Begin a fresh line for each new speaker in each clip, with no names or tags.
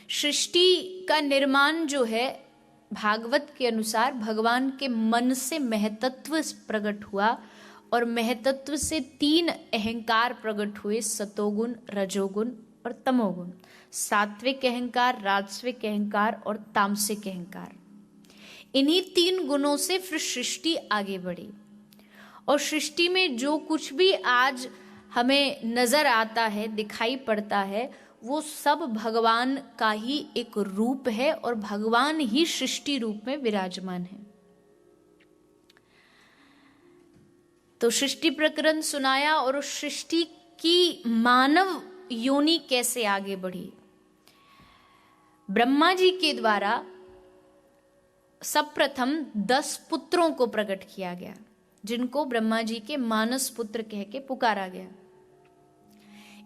सृष्टि का निर्माण जो है भागवत के अनुसार भगवान के मन से महतत्व प्रकट हुआ और महतत्व से 3 अहंकार प्रकट हुए, सतोगुण, रजोगुण और तमोगुण। सात्विक अहंकार, राजसिक अहंकार और तामसिक अहंकार। इन्हीं 3 गुणों से फिर सृष्टि आगे बढ़ी और सृष्टि में जो कुछ भी आज हमें नजर आता है, दिखाई पड़ता है, वो सब भगवान का ही एक रूप है और भगवान ही सृष्टि रूप में विराजमान है। तो सृष्टि प्रकरण सुनाया और उस सृष्टि की मानव योनि कैसे आगे बढ़ी। ब्रह्मा जी के द्वारा सर्वप्रथम 10 पुत्रों को प्रकट किया गया, जिनको ब्रह्मा जी के मानस पुत्र कह के पुकारा गया।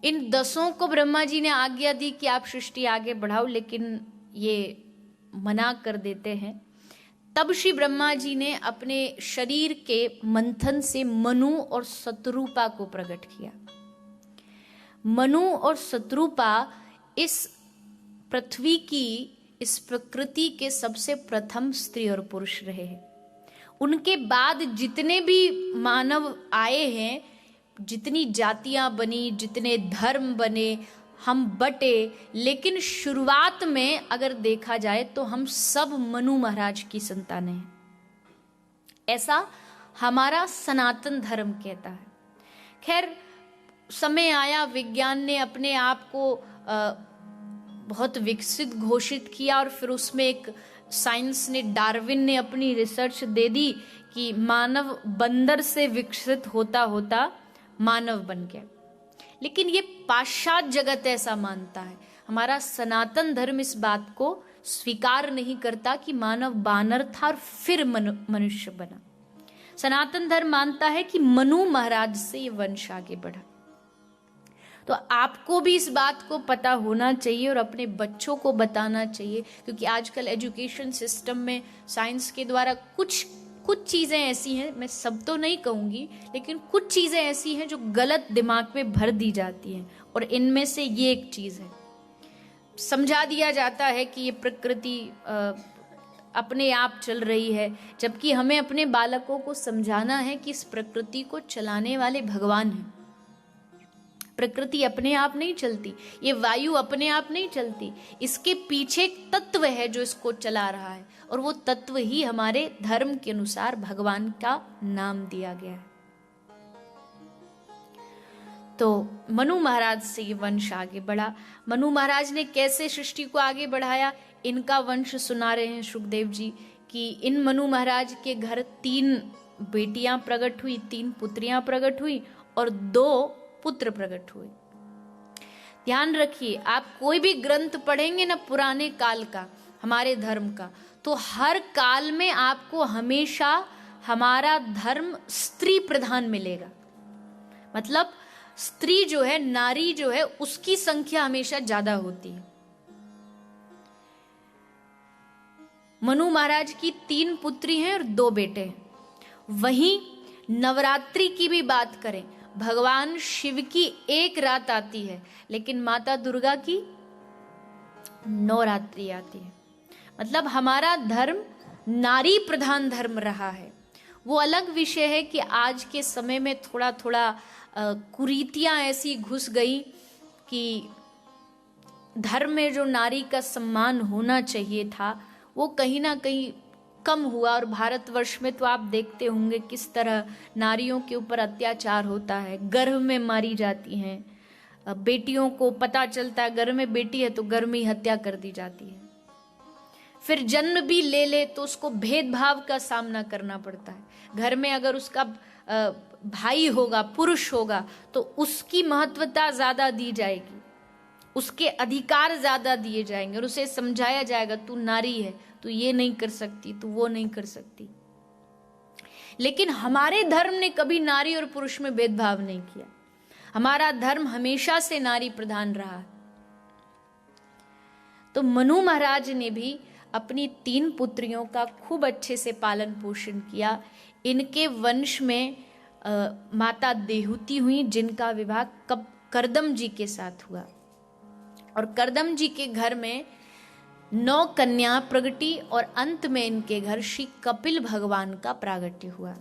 इन 10 को ब्रह्मा जी ने आज्ञा दी कि आप सृष्टि आगे बढ़ाओ, लेकिन ये मना कर देते हैं। तब श्री ब्रह्मा जी ने अपने शरीर के मंथन से मनु और शत्रुपा को प्रकट किया। मनु और शत्रुपा इस पृथ्वी की, इस प्रकृति के सबसे प्रथम स्त्री और पुरुष रहे हैं। उनके बाद जितने भी मानव आए हैं, जितनी जातियां बनी, जितने धर्म बने, हम बटे, लेकिन शुरुआत में अगर देखा जाए तो हम सब मनु महाराज की संतानें हैं। ऐसा हमारा सनातन धर्म कहता है। खैर, समय आया, विज्ञान ने अपने आप को बहुत विकसित घोषित किया और फिर उसमें एक साइंस ने, डार्विन ने अपनी रिसर्च दे दी कि मानव बंदर से विकसित होता होता मानव बन गया। लेकिन ये पाश्चात्य जगत ऐसा मानता है। हमारा सनातन धर्म इस बात को स्वीकार नहीं करता कि मानव बानर था और फिर मनुष्य बना। सनातन धर्म मानता है कि मनु महाराज से ये वंश आगे बढ़ा। तो आपको भी इस बात को पता होना चाहिए और अपने बच्चों को बताना चाहिए, क्योंकि आजकल एजुकेशन सिस्टम में साइंस के द्वारा कुछ चीजें ऐसी हैं, मैं सब तो नहीं कहूंगी, लेकिन कुछ चीजें ऐसी हैं जो गलत दिमाग में भर दी जाती हैं, और इनमें से ये एक चीज है। समझा दिया जाता है कि ये प्रकृति अपने आप चल रही है, जबकि हमें अपने बालकों को समझाना है कि इस प्रकृति को चलाने वाले भगवान हैं। प्रकृति अपने आप नहीं चलती, ये वायु अपने आप नहीं चलती, इसके पीछे एक तत्व है जो इसको चला रहा है, और वो तत्व ही हमारे धर्म के अनुसार भगवान का नाम दिया गया है। तो मनु महाराज से ये वंश आगे बढ़ा। मनु महाराज ने कैसे सृष्टि को आगे बढ़ाया, इनका वंश सुना रहे हैं सुखदेव जी कि इन मनु महाराज के घर 3 बेटियां प्रकट हुई, 3 पुत्रियां प्रकट हुई और 2 पुत्र प्रकट हुए। ध्यान रखिए, आप कोई भी ग्रंथ पढ़ेंगे ना पुराने काल का, हमारे धर्म का, तो हर काल में आपको हमेशा हमारा धर्म स्त्री प्रधान मिलेगा। मतलब स्त्री जो है, नारी जो है, उसकी संख्या हमेशा ज्यादा होती है। मनु महाराज की 3 पुत्री हैं और 2 बेटे हैं। वहीं नवरात्रि की भी बात करें, भगवान शिव की 1 रात आती है, लेकिन माता दुर्गा की 9 रात्रि आती है। मतलब हमारा धर्म नारी प्रधान धर्म रहा है। वो अलग विषय है कि आज के समय में थोड़ा थोड़ा कुरीतियां ऐसी घुस गई कि धर्म में जो नारी का सम्मान होना चाहिए था वो कहीं ना कहीं कम हुआ। और भारतवर्ष में तो आप देखते होंगे किस तरह नारियों के ऊपर अत्याचार होता है, गर्भ में मारी जाती हैं, बेटियों को पता चलता है गर्भ में बेटी है तो गर्भ में ही हत्या कर दी जाती है। फिर जन्म भी ले ले तो उसको भेदभाव का सामना करना पड़ता है। घर में अगर उसका भाई होगा, पुरुष होगा, तो उसकी महत्वता ज्यादा दी जाएगी, उसके अधिकार ज्यादा दिए जाएंगे और उसे समझाया जाएगा तू नारी है, तू ये नहीं कर सकती, तू वो नहीं कर सकती। लेकिन हमारे धर्म ने कभी नारी और पुरुष में भेदभाव नहीं किया। हमारा धर्म हमेशा से नारी प्रधान रहा। तो मनु महाराज ने भी अपनी 3 पुत्रियों का खूब अच्छे से पालन पोषण किया। इनके वंश में माता देहूती हुई, जिनका विवाह कर्दम जी के साथ हुआ। और कर्दम जी के घर में 9 कन्या प्रगटी और अंत में इनके घर श्री कपिल भगवान का प्रागट्य हुआ।